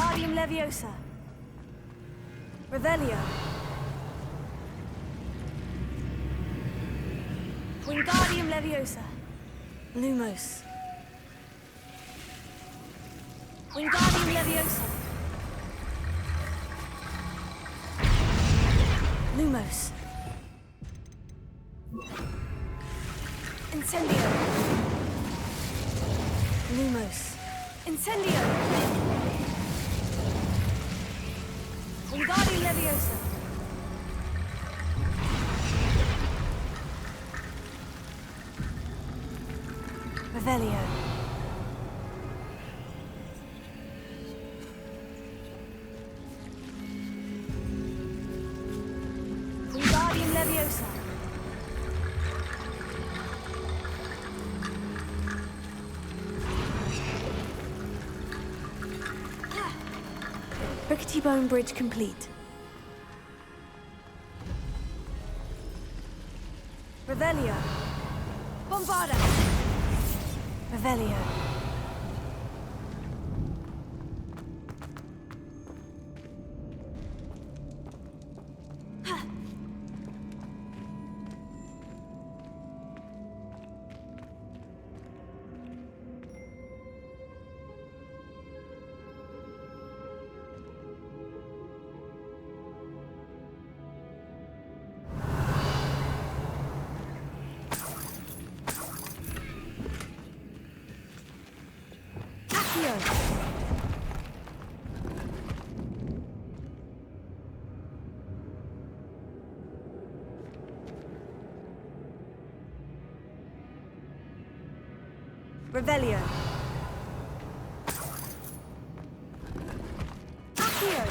Wingardium Leviosa. Revelio. Wingardium Leviosa. Lumos. Wingardium Leviosa. Lumos. Incendio. Lumos. Incendio. Wingardium Leviosa. Revelio. Wingardium Leviosa. Rickety Bone Bridge complete. Revelio. Bombarda. Revelio. Revelio. Accio.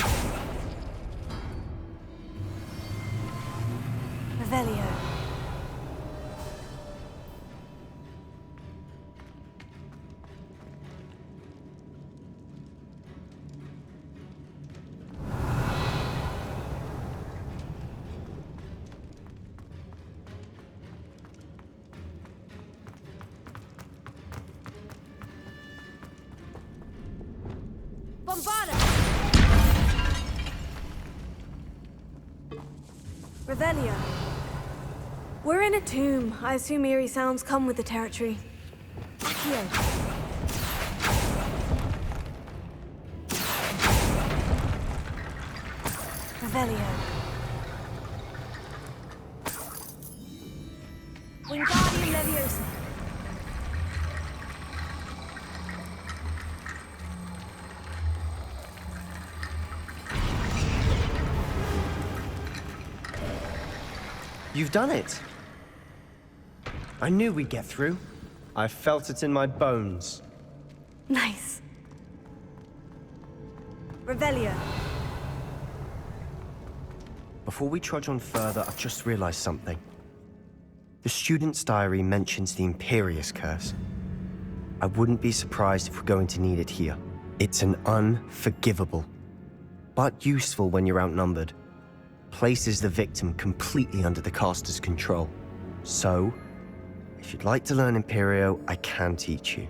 Revelio. Bombarda! Revelio. We're in a tomb. I assume eerie sounds come with the territory. Accio. Revelio. Wingardium Leviosa. You've done it! I knew we'd get through. I felt it in my bones. Nice. Revelio. Before we trudge on further, I've just realized something. The student's diary mentions the Imperious Curse. I wouldn't be surprised if we're going to need it here. It's an unforgivable, but useful when you're outnumbered. Places the victim completely under the caster's control. So, if you'd like to learn Imperio, I can teach you.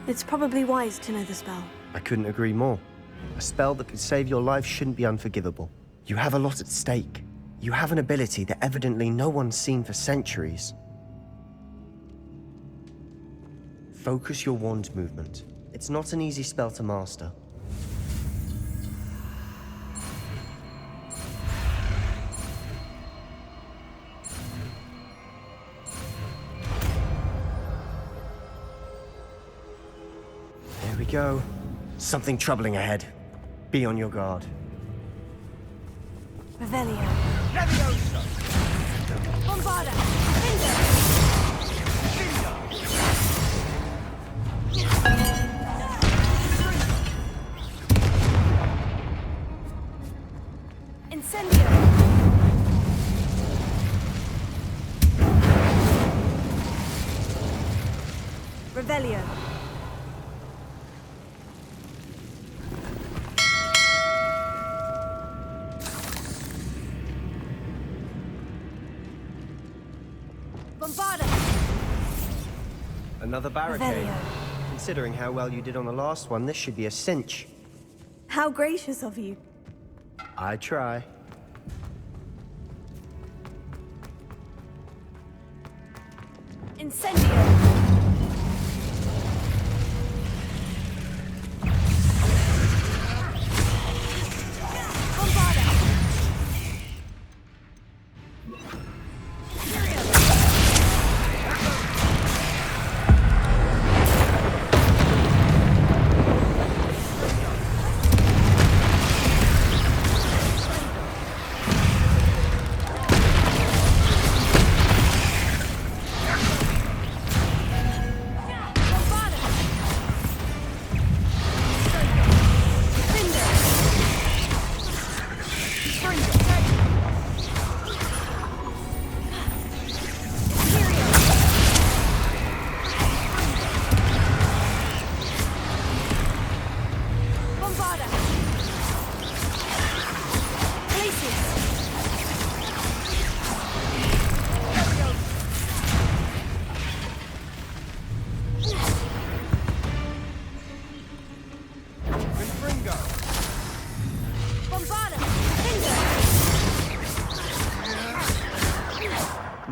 It's probably wise to know the spell. I couldn't agree more. A spell that could save your life shouldn't be unforgivable. You have a lot at stake. You have an ability that evidently no one's seen for centuries. Focus your wand movement. It's not an easy spell to master. There we go. Something troubling ahead. Be on your guard. Revelio. Leviosa! Bombarda! Cinder! Incendio! Revelio. Bombarda! Another barricade. Revelio. Considering how well you did on the last one, this should be a cinch. How gracious of you. I try. Incendio!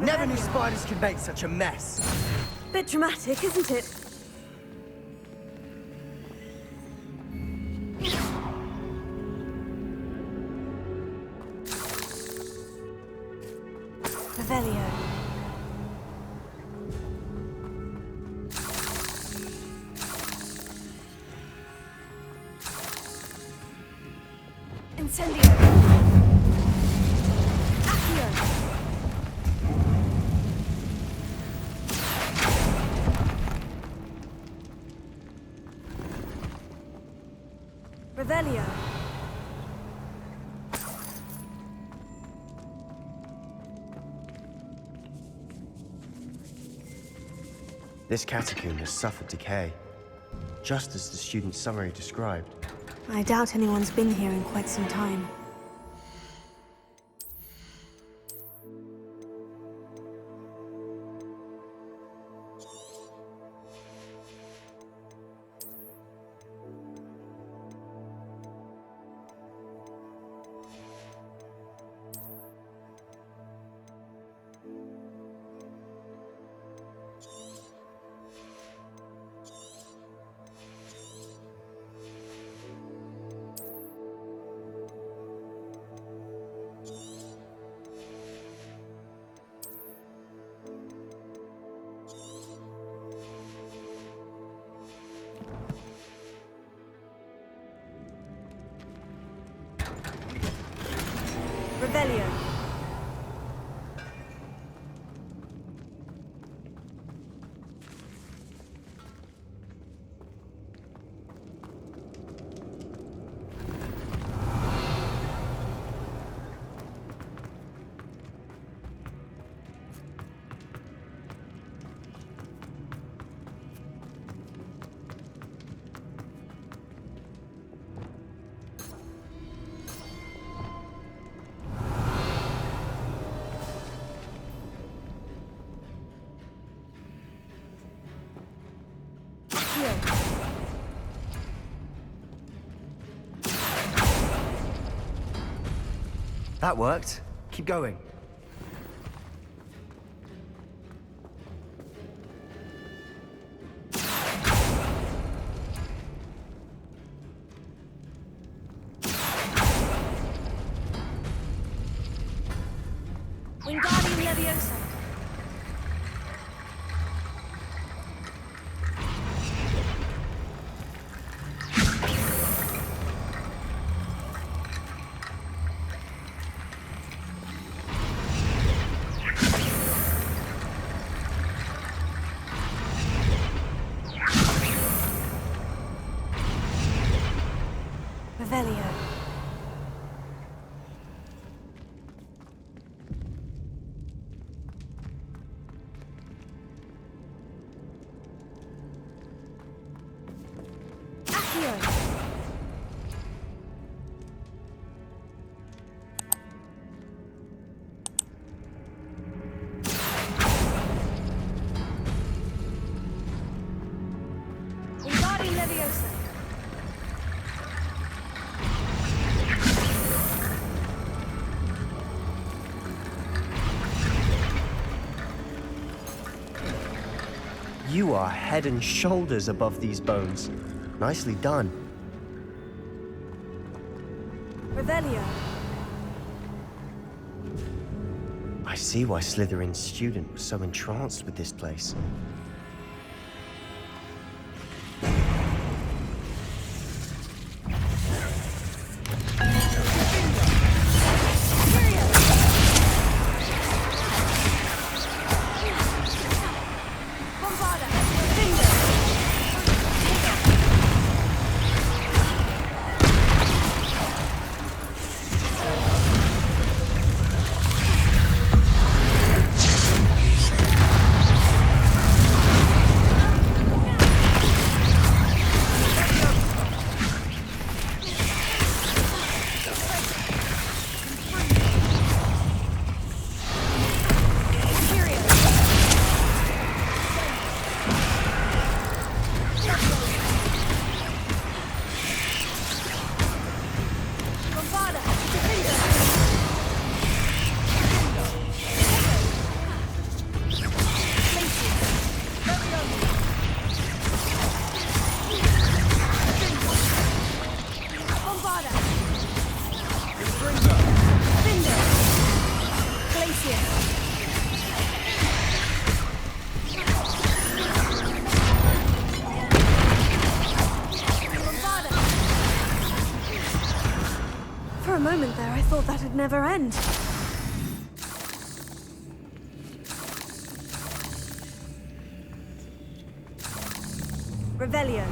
Never knew spiders could make such a mess. Bit dramatic, isn't it? Revelio. Incendio. Accio. Revelio. This catacomb has suffered decay, just as the student's summary described. I doubt anyone's been here in quite some time. Revelio. That worked. Keep going. Wingardium Leviosa. Revelio. Accio. You are head and shoulders above these bones. Nicely done. Revelio. I see why Slytherin's student was so entranced with this place. For a moment there, I thought that'd never end. Revelio.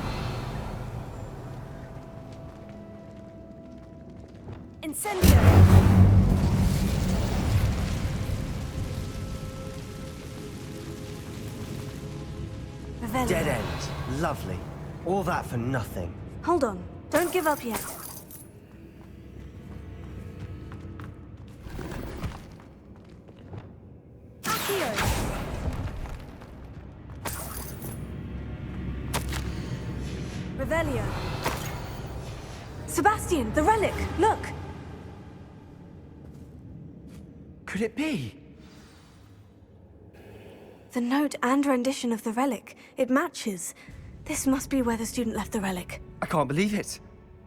Incendio. Revelio. Dead end. Lovely. All that for nothing. Hold on. Don't give up yet. Revelio. Sebastian, the relic! Look! Could it be? The note and rendition of the relic. It matches. This must be where the student left the relic. I can't believe it.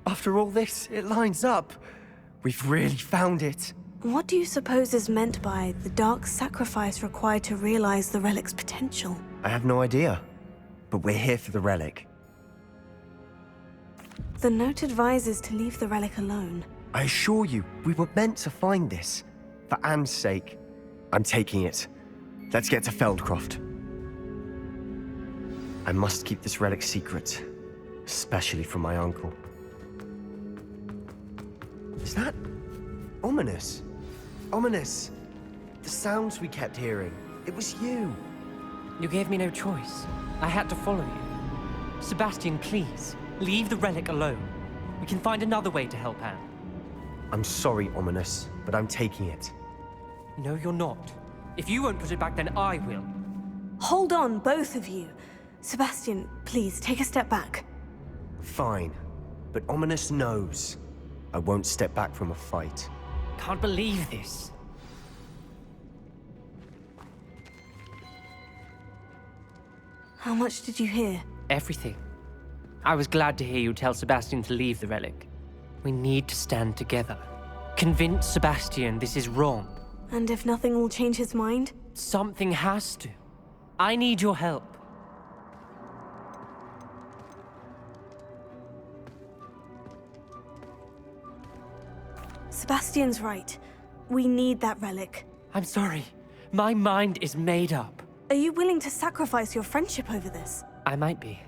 After all this, it lines up. We've really found it. What do you suppose is meant by the dark sacrifice required to realize the relic's potential? I have no idea. But we're here for the relic. The note advises to leave the relic alone. I assure you, we were meant to find this. For Anne's sake. I'm taking it. Let's get to Feldcroft. I must keep this relic secret. Especially from my uncle. Is that... ominous? Ominous. The sounds we kept hearing. It was you. You gave me no choice. I had to follow you. Sebastian, please, leave the relic alone. We can find another way to help Anne. I'm sorry, Ominous, but I'm taking it. No, you're not. If you won't put it back, then I will. Hold on, both of you. Sebastian, please, take a step back. Fine. But Ominous knows. I won't step back from a fight. Can't believe this. How much did you hear? Everything. I was glad to hear you tell Sebastian to leave the relic. We need to stand together. Convince Sebastian this is wrong. And if nothing will change his mind? Something has to. I need your help. Sebastian's right. We need that relic. I'm sorry. My mind is made up. Are you willing to sacrifice your friendship over this? I might be.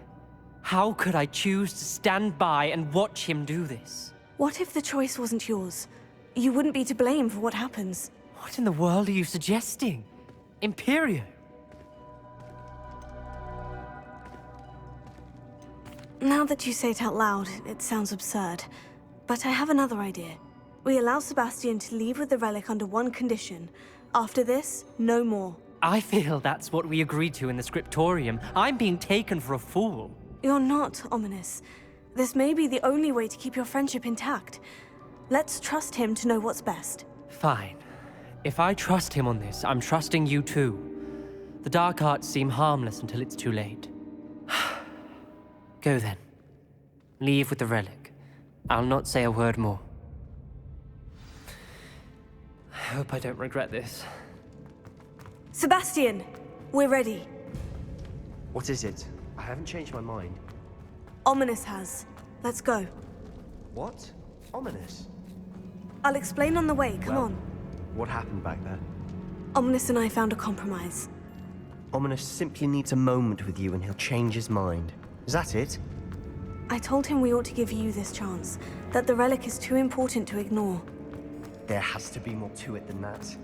How could I choose to stand by and watch him do this? What if the choice wasn't yours? You wouldn't be to blame for what happens. What in the world are you suggesting? Imperio? Now that you say it out loud, it sounds absurd. But I have another idea. We allow Sebastian to leave with the relic under one condition. After this, no more. I feel that's what we agreed to in the scriptorium. I'm being taken for a fool. You're not, Ominous. This may be the only way to keep your friendship intact. Let's trust him to know what's best. Fine. If I trust him on this, I'm trusting you too. The dark arts seem harmless until it's too late. Go then. Leave with the relic. I'll not say a word more. I hope I don't regret this. Sebastian! We're ready. What is it? I haven't changed my mind. Ominous has. Let's go. What? Ominous? I'll explain on the way, come on. What happened back there? Ominous and I found a compromise. Ominous simply needs a moment with you and he'll change his mind. Is that it? I told him we ought to give you this chance, that the relic is too important to ignore. There has to be more to it than that.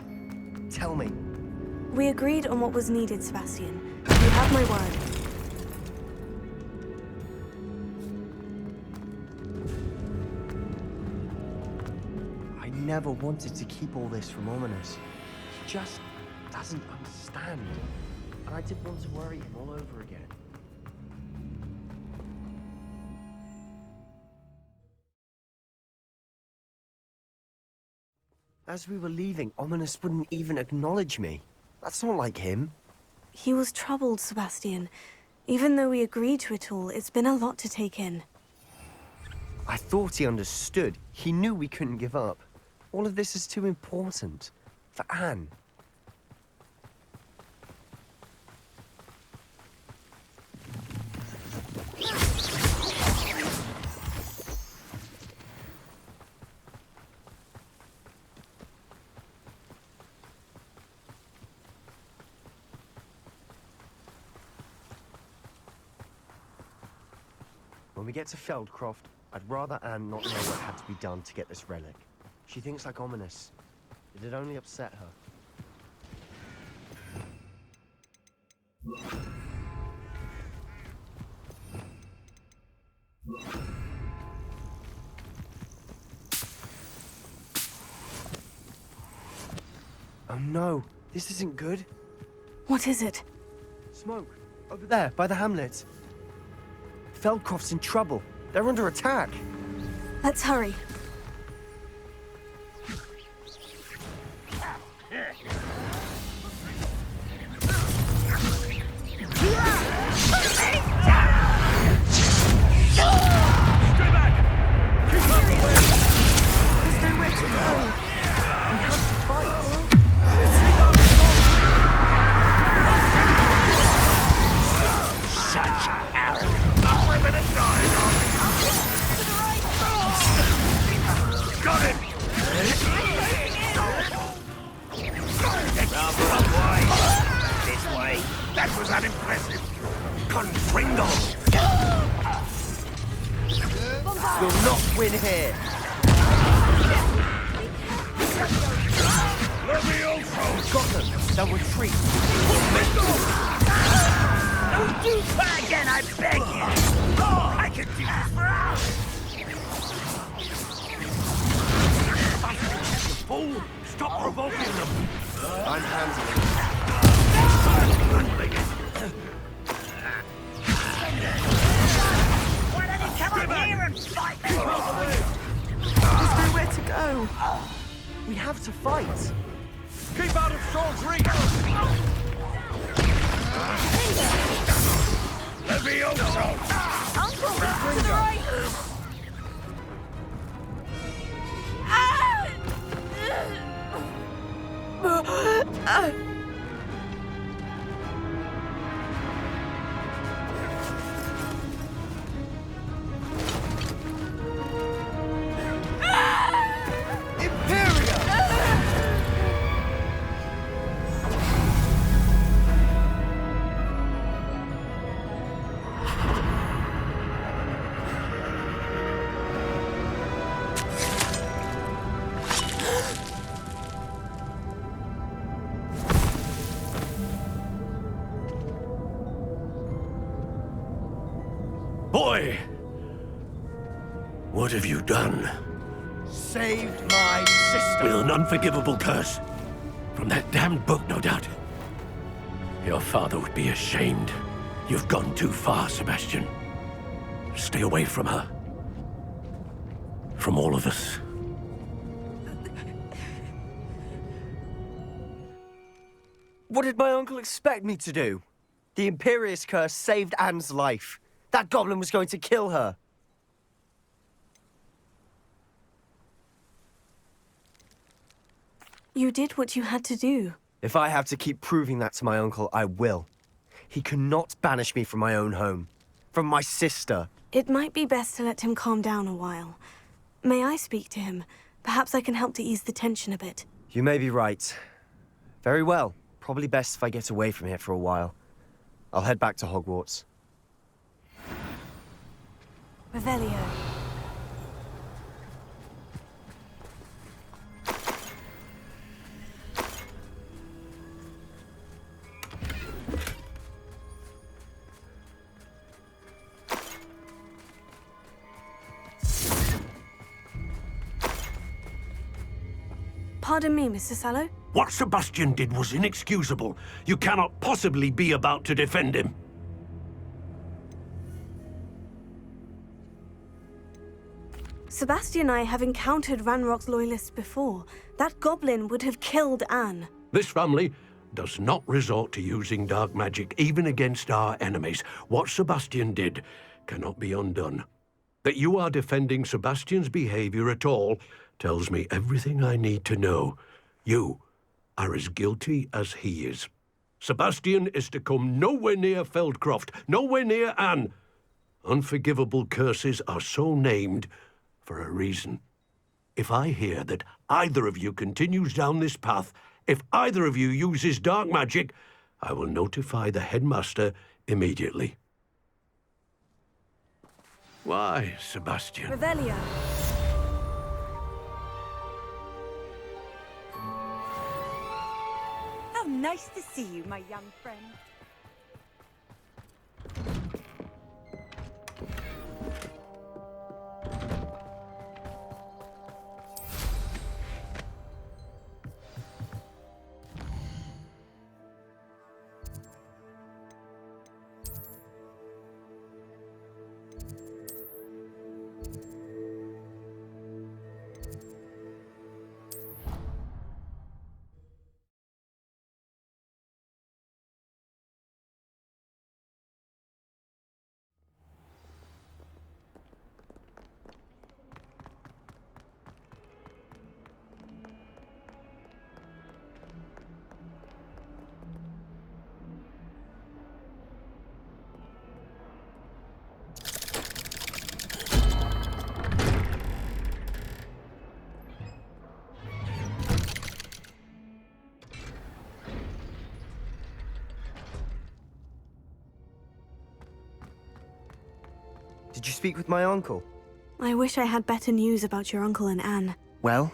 Tell me. We agreed on what was needed, Sebastian. You have my word. I never wanted to keep all this from Ominous. He just doesn't understand. And I didn't want to worry him all over again. As we were leaving, Ominous wouldn't even acknowledge me. That's not like him. He was troubled, Sebastian. Even though we agreed to it all, it's been a lot to take in. I thought he understood. He knew we couldn't give up. All of this is too important. For Anne. When we get to Feldcroft, I'd rather Anne not know what had to be done to get this relic. She thinks like Ominous. It'd only upset her. Oh no, this isn't good. What is it? Smoke, over there, by the hamlet. Feldcroft's in trouble. They're under attack. Let's hurry. Boy! What have you done? Saved my sister. With an unforgivable curse. From that damned book, no doubt. Your father would be ashamed. You've gone too far, Sebastian. Stay away from her. From all of us. What did my uncle expect me to do? The Imperious curse saved Anne's life. That goblin was going to kill her. You did what you had to do. If I have to keep proving that to my uncle, I will. He cannot banish me from my own home. From my sister. It might be best to let him calm down a while. May I speak to him? Perhaps I can help to ease the tension a bit. You may be right. Very well. Probably best if I get away from here for a while. I'll head back to Hogwarts. Revelio. Pardon me, Mr. Sallow? What Sebastian did was inexcusable. You cannot possibly be about to defend him. Sebastian and I have encountered Ranrok's Loyalists before. That goblin would have killed Anne. This family does not resort to using dark magic even against our enemies. What Sebastian did cannot be undone. That you are defending Sebastian's behavior at all tells me everything I need to know. You are as guilty as he is. Sebastian is to come nowhere near Feldcroft, nowhere near Anne. Unforgivable curses are so named for a reason. If I hear that either of you continues down this path, if either of you uses dark magic, I will notify the headmaster immediately. Why, Sebastian? Revelio. How nice to see you, my young friend. Did you speak with my uncle? I wish I had better news about your uncle and Anne. Well,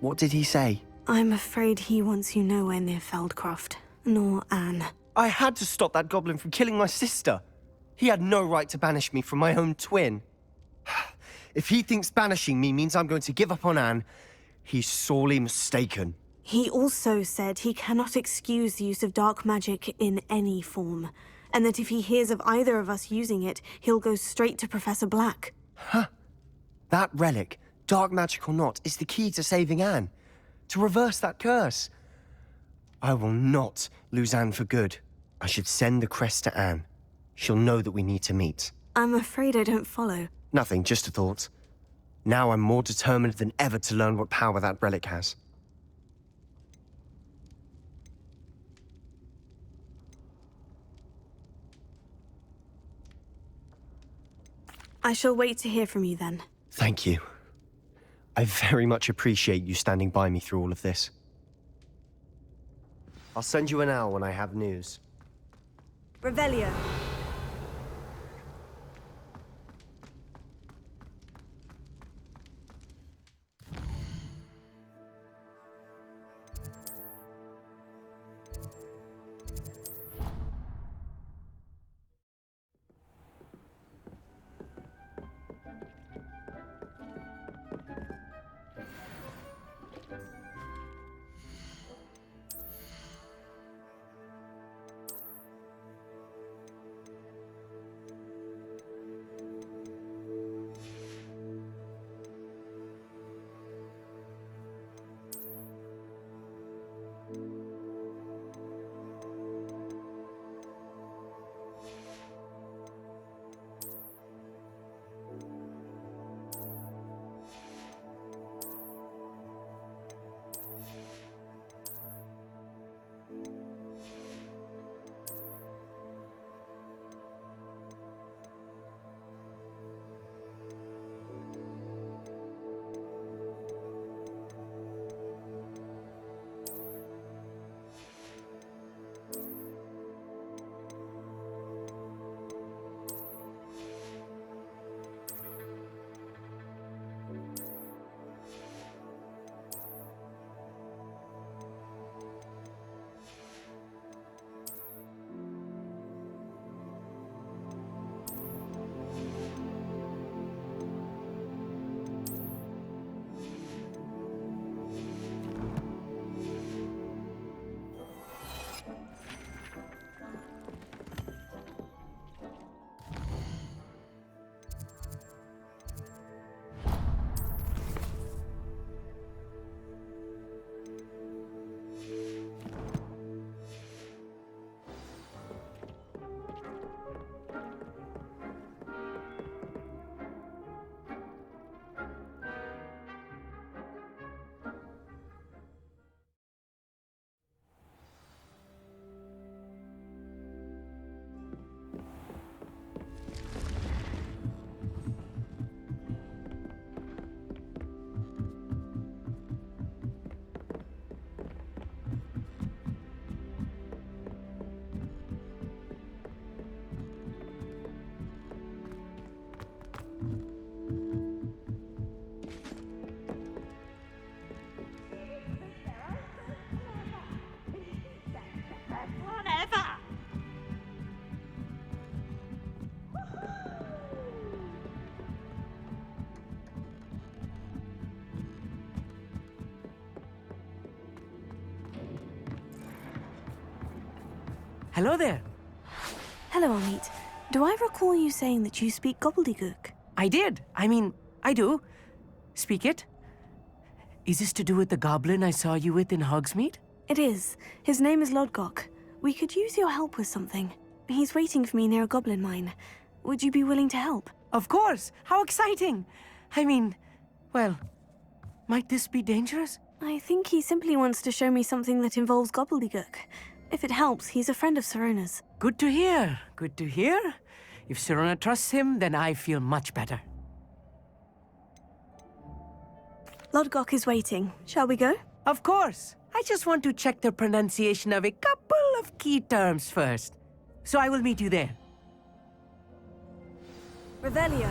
what did he say? I'm afraid he wants you nowhere near Feldcroft, nor Anne. I had to stop that goblin from killing my sister. He had no right to banish me from my own twin. If he thinks banishing me means I'm going to give up on Anne, he's sorely mistaken. He also said he cannot excuse the use of dark magic in any form, and that if he hears of either of us using it, he'll go straight to Professor Black. Huh. That relic, dark magic or not, is the key to saving Anne. To reverse that curse. I will not lose Anne for good. I should send the crest to Anne. She'll know that we need to meet. I'm afraid I don't follow. Nothing, just a thought. Now I'm more determined than ever to learn what power that relic has. I shall wait to hear from you then. Thank you. I very much appreciate you standing by me through all of this. I'll send you an owl when I have news. Revelio. Hello there. Hello, Amit. Do I recall you saying that you speak Gobbledegook? I did. I do. Speak it. Is this to do with the goblin I saw you with in Hogsmeade? It is. His name is Lodgok. We could use your help with something. He's waiting for me near a goblin mine. Would you be willing to help? Of course. How exciting. Well, might this be dangerous? I think he simply wants to show me something that involves Gobbledegook. If it helps, he's a friend of Sirona's. Good to hear. Good to hear. If Sirona trusts him, then I feel much better. Lodgok is waiting. Shall we go? Of course. I just want to check the pronunciation of a couple of key terms first. So I will meet you there. Revelio.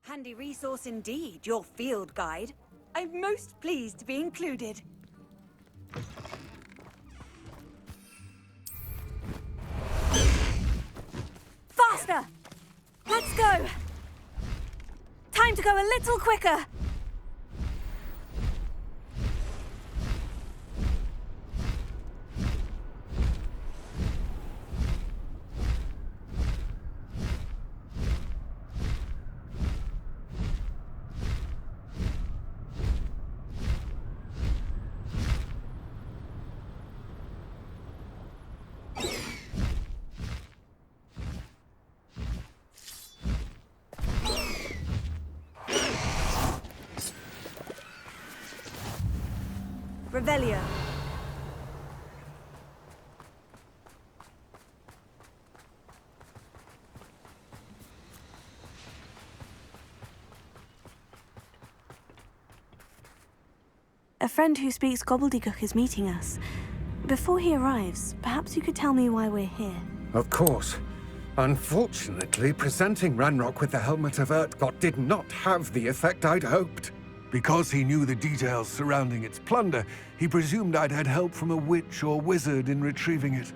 Handy resource indeed, your field guide. I'm most pleased to be included. Faster! Let's go! Time to go a little quicker! Revelio. A friend who speaks Gobbledegook is meeting us. Before he arrives, perhaps you could tell me why we're here. Of course. Unfortunately, presenting Ranrok with the Helmet of Urtkot did not have the effect I'd hoped. Because he knew the details surrounding its plunder, he presumed I'd had help from a witch or wizard in retrieving it.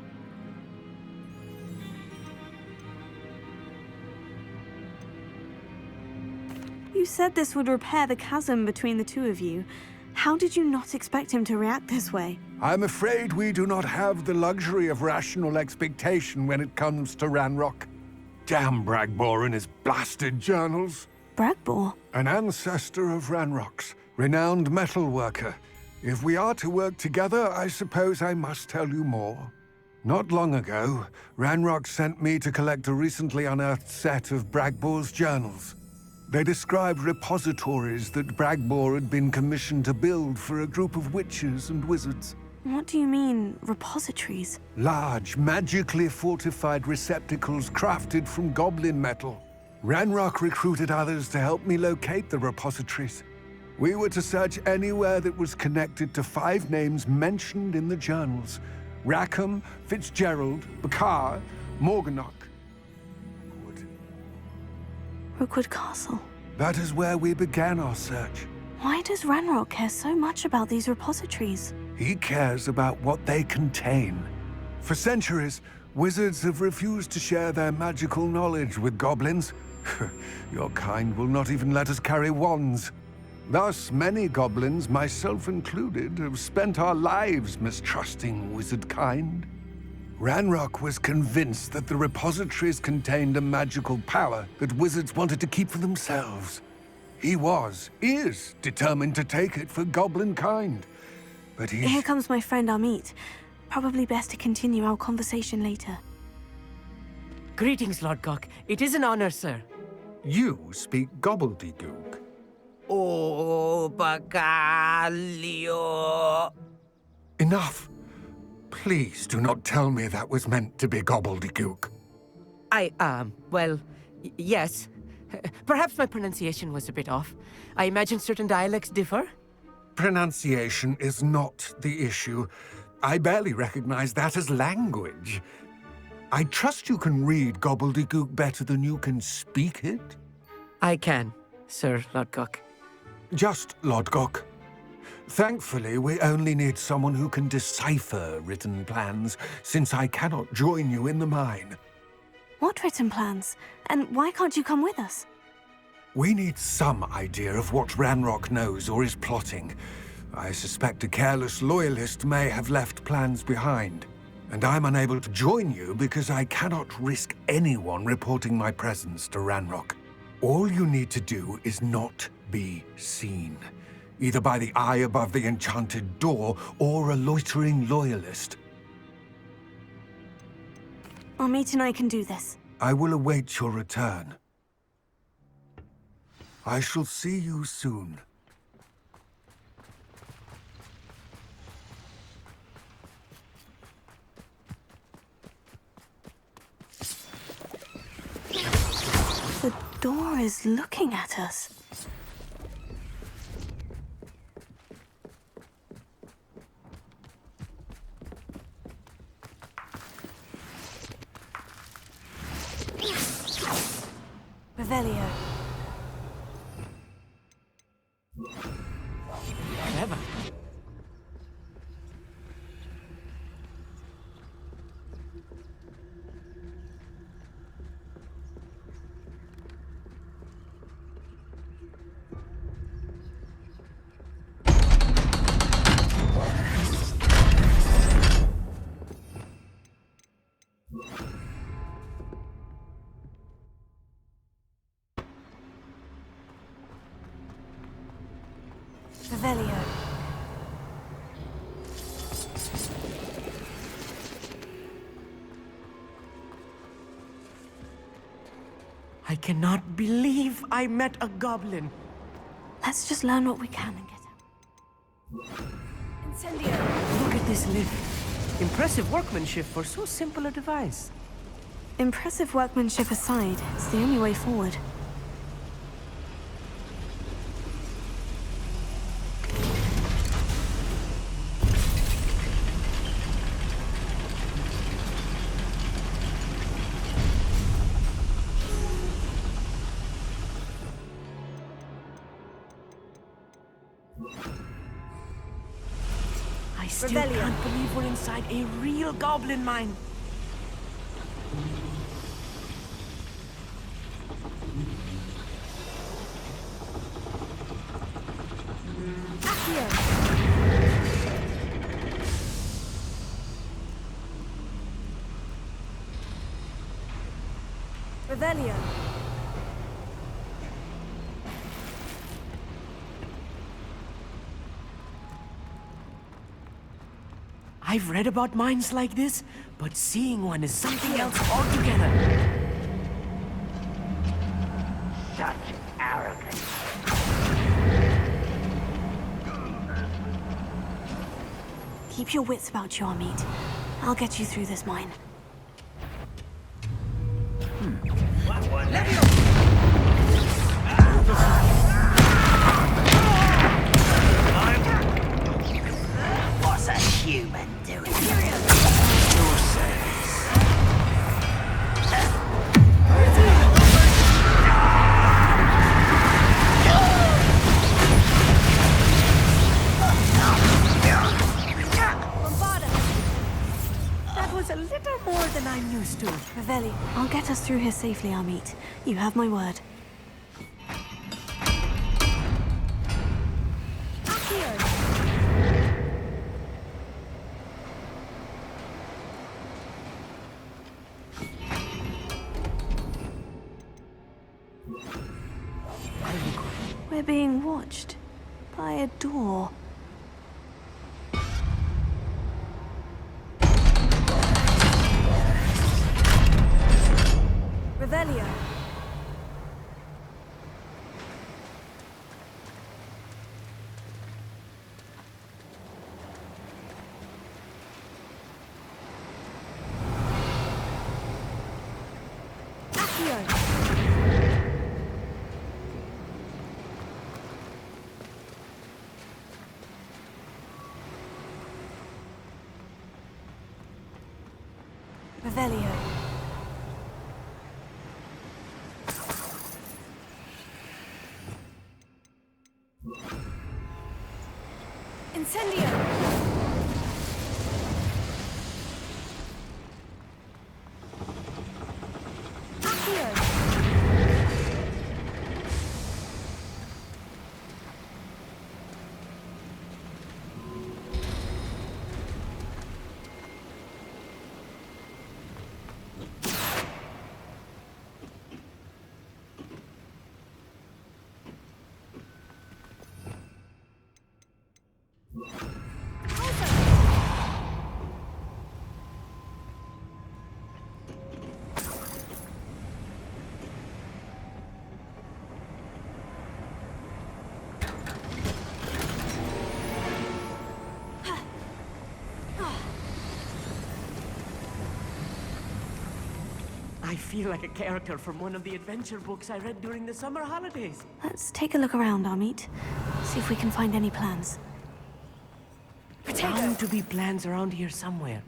You said this would repair the chasm between the two of you. How did you not expect him to react this way? I'm afraid we do not have the luxury of rational expectation when it comes to Ranrok. Damn Bragbor and his blasted journals. Bragbor? An ancestor of Ranrock's, renowned metal worker. If we are to work together, I suppose I must tell you more. Not long ago, Ranrok sent me to collect a recently unearthed set of Bragbor's journals. They described repositories that Bragbor had been commissioned to build for a group of witches and wizards. What do you mean, repositories? Large, magically fortified receptacles crafted from goblin metal. Ranrok recruited others to help me locate the repositories. We were to search anywhere that was connected to 5 names mentioned in the journals. Rackham, Fitzgerald, Bakar, Morganach. Rookwood Castle. That is where we began our search. Why does Ranrok care so much about these repositories? He cares about what they contain. For centuries, wizards have refused to share their magical knowledge with goblins. Your kind will not even let us carry wands. Thus, many goblins, myself included, have spent our lives mistrusting wizard kind. Ranrok was convinced that the repositories contained a magical power that wizards wanted to keep for themselves. He is determined to take it for goblin kind. But Here comes my friend Amit. Probably best to continue our conversation later. Greetings, Lodgok. It is an honor, sir. You speak Gobbledegook. Oh, Bagalio. Enough. Please do not tell me that was meant to be Gobbledegook. Yes. Perhaps my pronunciation was a bit off. I imagine certain dialects differ. Pronunciation is not the issue. I barely recognize that as language. I trust you can read Gobbledegook better than you can speak it? I can, Sir Lodgok. Just Lodgok. Thankfully, we only need someone who can decipher written plans, since I cannot join you in the mine. What written plans? And why can't you come with us? We need some idea of what Ranrok knows or is plotting. I suspect a careless Loyalist may have left plans behind. And I'm unable to join you because I cannot risk anyone reporting my presence to Ranrok. All you need to do is not be seen, either by the eye above the enchanted door or a loitering Loyalist. Amit and I can do this. I will await your return. I shall see you soon. The door is looking at us. Revelio. Clever. Revelio. I cannot believe I met a goblin. Let's just learn what we can and get out. Incendio. Look at this lift. Impressive workmanship for so simple a device. Impressive workmanship aside, it's the only way forward. I still Revelio. can't believe we're inside a real goblin mine. Revelio. I've read about mines like this, but seeing one is something else altogether. Such arrogance. Keep your wits about you, Amit. I'll get you through this mine. What's a human doing? That was a little more than I'm used to. Revelio, I'll get us through here safely, Amit. You have my word. We're being watched by a door. Revelio. Revelio. Incendio! I feel like a character from one of the adventure books I read during the summer holidays. Let's take a look around, Amit. See if we can find any plans. Bound to be plans around here somewhere.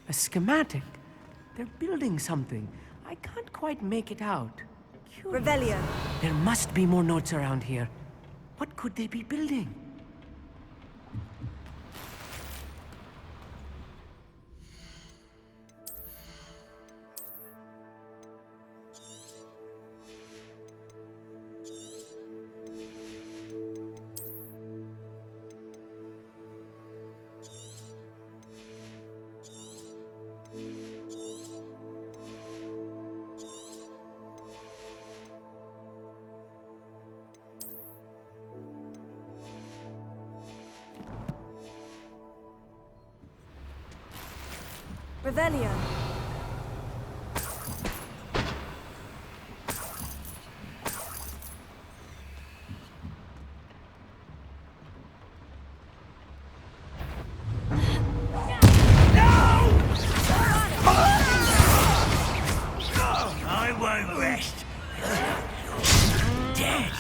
A schematic. They're building something. I can't quite make it out. Curious. Revelio. There must be more notes around here. What could they be building? Revelio. I won't rest. Dead.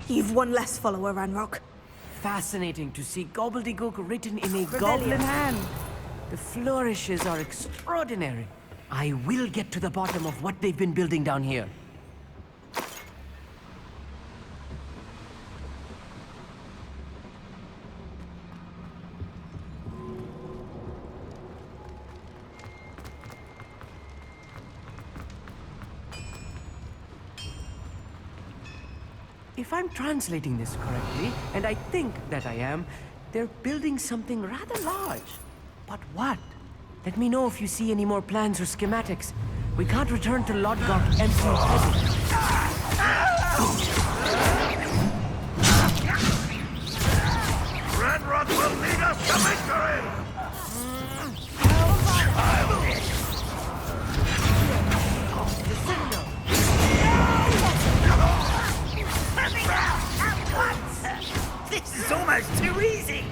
You've one less follower, Ranrok. Fascinating to see Gobbledegook written in a goblin hand. The flourishes are extraordinary. I will get to the bottom of what they've been building down here. If I'm translating this correctly, and I think that I am, they're building something rather large. But what? Let me know if you see any more plans or schematics. We can't return to Lodgok empty-handed. Ranrok will lead us to victory! This is almost too easy!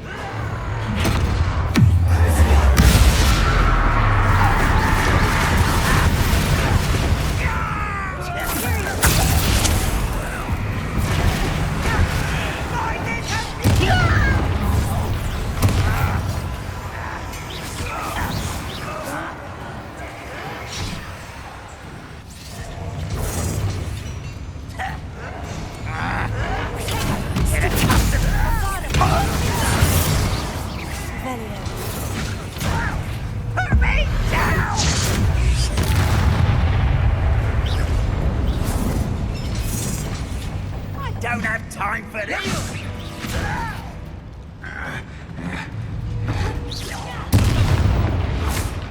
Don't have time for this!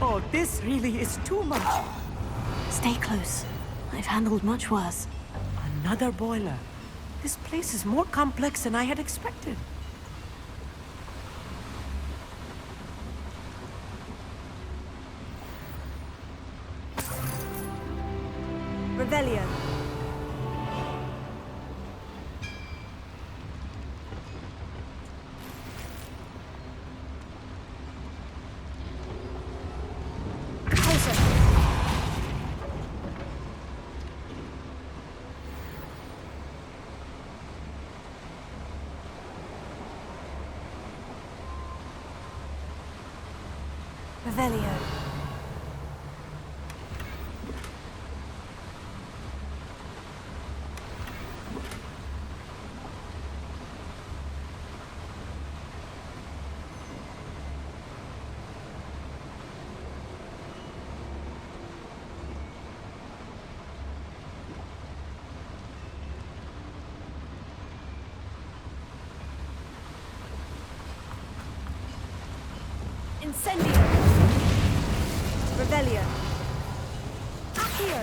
Oh, this really is too much. Stay close. I've handled much worse. Another boiler. This place is more complex than I had expected. Revelio. Revelio. Incendio. Revelio. Accio.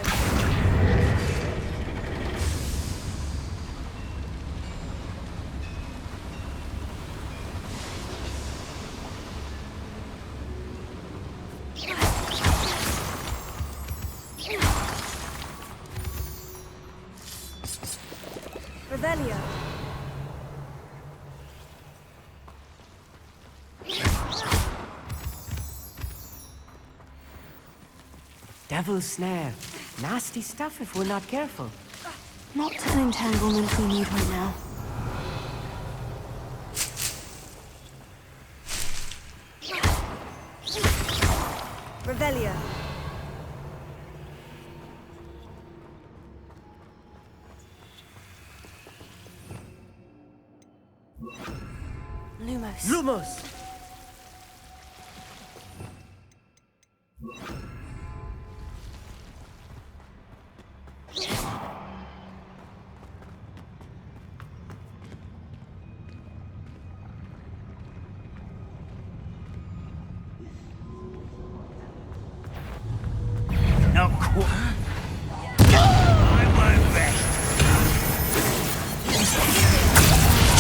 Revelio. Devil's snare. Nasty stuff if we're not careful. Not an entanglement we need right now. Revelio. Lumos. Lumos! Not quite. I won't rest.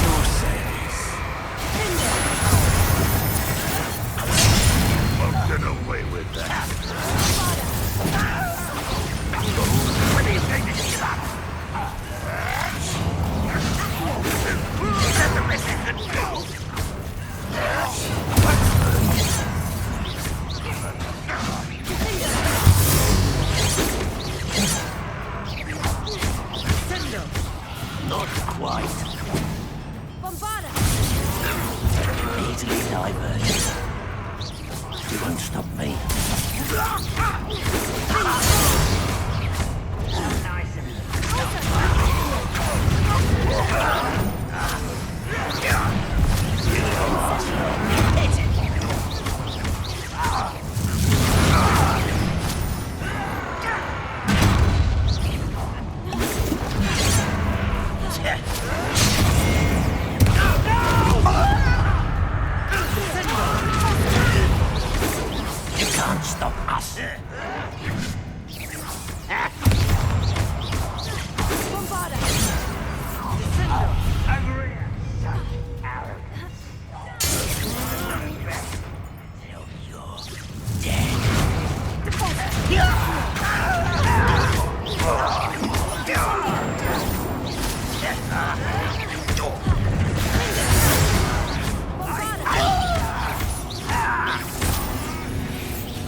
Your service. Won't get away with that. What do you think to give up? Is that the best you can do? Not quite. Bombarda. Easily diverted. You won't stop me. You can't stop us. Bombarda. Over here. Arrogant. Till you're dead.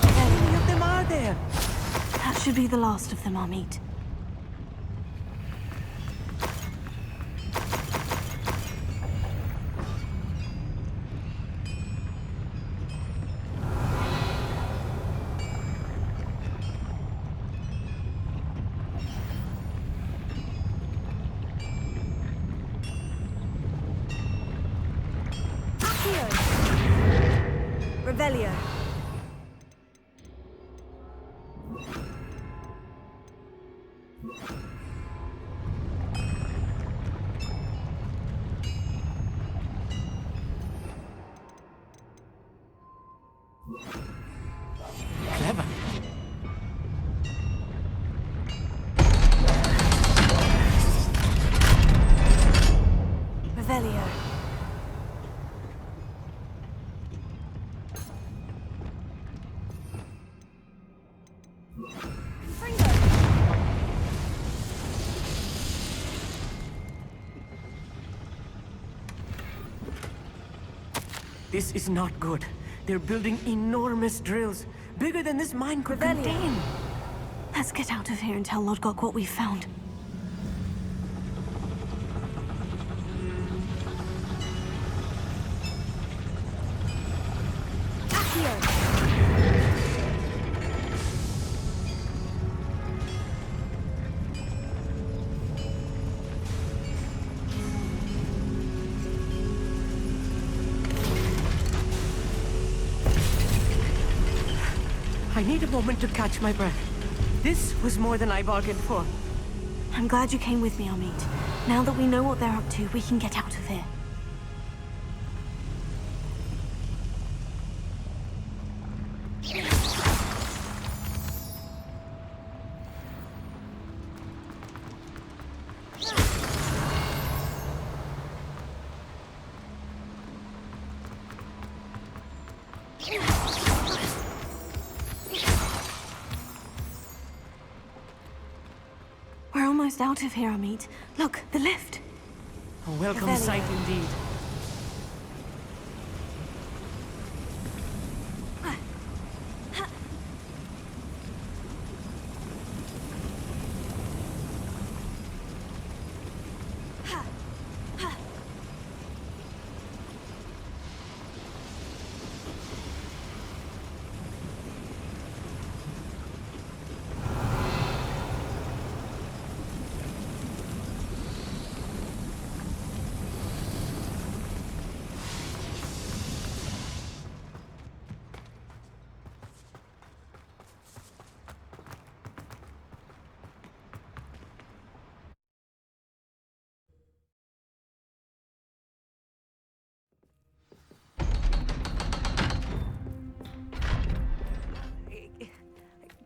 How many of them are there? That should be the last of them, Amit. Accio. Revelio. Clever. Revelio. This is not good. They're building enormous drills, bigger than this mine could Revelio. contain. Let's get out of here and tell Lodgok what we found. Accio. I need a moment to catch my breath. This was more than I bargained for. I'm glad you came with me, Amit. Now that we know what they're up to, we can get out of here. almost out of here, Amit. Look, the lift. A welcome Very sight well. indeed.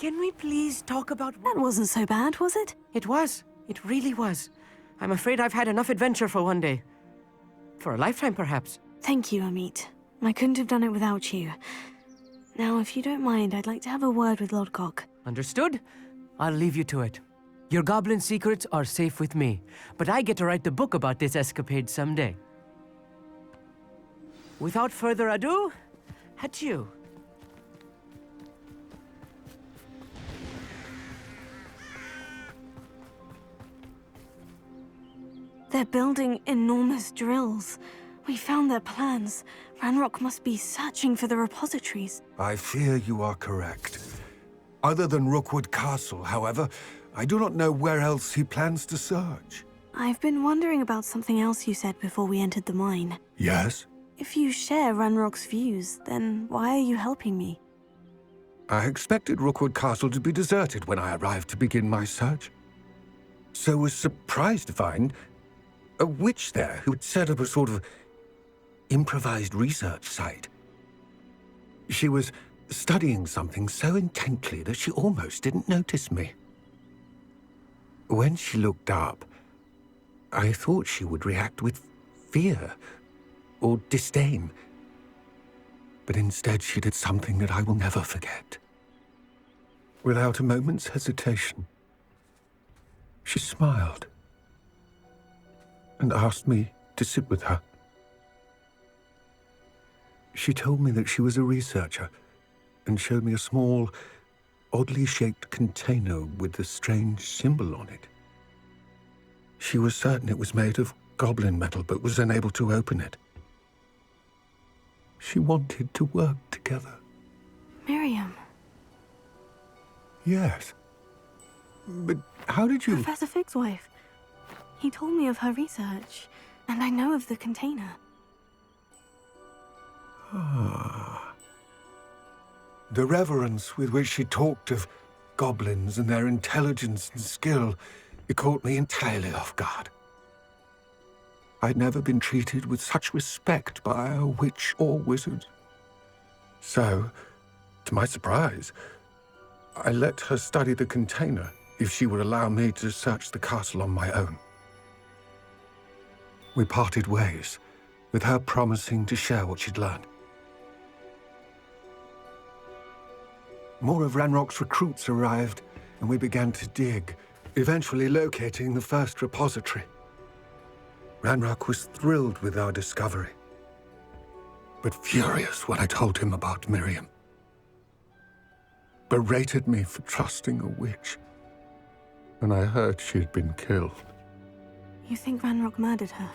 Can we please talk about That wasn't so bad, was it? It was. It really was. I'm afraid I've had enough adventure for one day. For a lifetime, perhaps. Thank you, Amit. I couldn't have done it without you. Now, if you don't mind, I'd like to have a word with Lodgok. Understood? I'll leave you to it. Your goblin secrets are safe with me, but I get to write the book about this escapade someday. Without further ado, adieu. They're building enormous drills. We found their plans. Ranrok must be searching for the repositories. I fear you are correct. Other than Rookwood Castle, however, I do not know where else he plans to search. I've been wondering about something else you said before we entered the mine. Yes? If you share Ranrok's views, then why are you helping me? I expected Rookwood Castle to be deserted when I arrived to begin my search. So was surprised to find a witch there who had set up a sort of improvised research site. She was studying something so intently that she almost didn't notice me. When she looked up, I thought she would react with fear or disdain. But instead she did something that I will never forget. Without a moment's hesitation, she smiled and asked me to sit with her. She told me that she was a researcher and showed me a small, oddly shaped container with a strange symbol on it. She was certain it was made of goblin metal, but was unable to open it. She wanted to work together. Miriam. Yes. But how did you... Professor Fig's wife. He told me of her research, and I know of the container. The reverence with which she talked of goblins and their intelligence and skill, it caught me entirely off guard. I'd never been treated with such respect by a witch or wizard. So, to my surprise, I let her study the container if she would allow me to search the castle on my own. We parted ways, with her promising to share what she'd learned. More of Ranrock's recruits arrived, and we began to dig, eventually locating the first repository. Ranrok was thrilled with our discovery, but furious when I told him about Miriam. Berated me for trusting a witch, and I heard she'd been killed. You think Ranrok murdered her?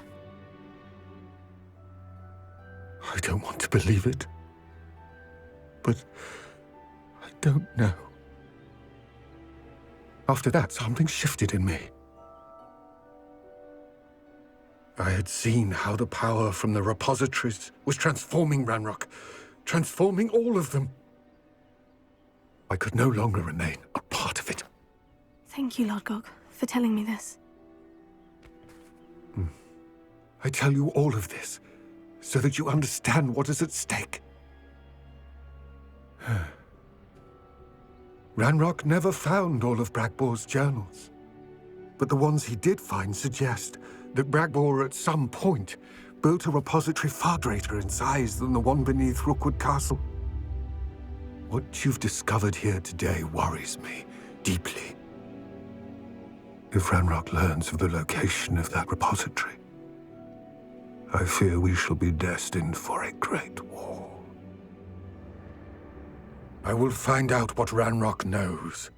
I don't want to believe it, but I don't know. After that, something shifted in me. I had seen how the power from the repositories was transforming Ranrok, transforming all of them. I could no longer remain a part of it. Thank you, Lodgok, for telling me this. I tell you all of this so that you understand what is at stake. Ranrok never found all of Bragbor's journals, but the ones he did find suggest that Bragbor at some point built a repository far greater in size than the one beneath Rookwood Castle. What you've discovered here today worries me deeply. If Ranrok learns of the location of that repository, I fear we shall be destined for a great war. I will find out what Ranrok knows.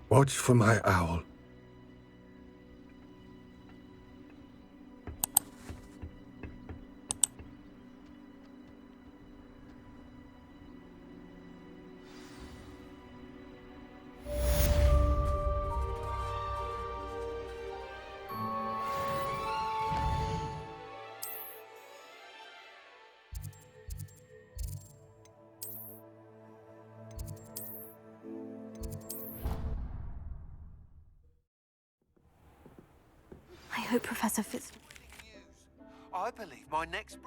Watch for my owl. I hope Professor Fitz... I believe my next...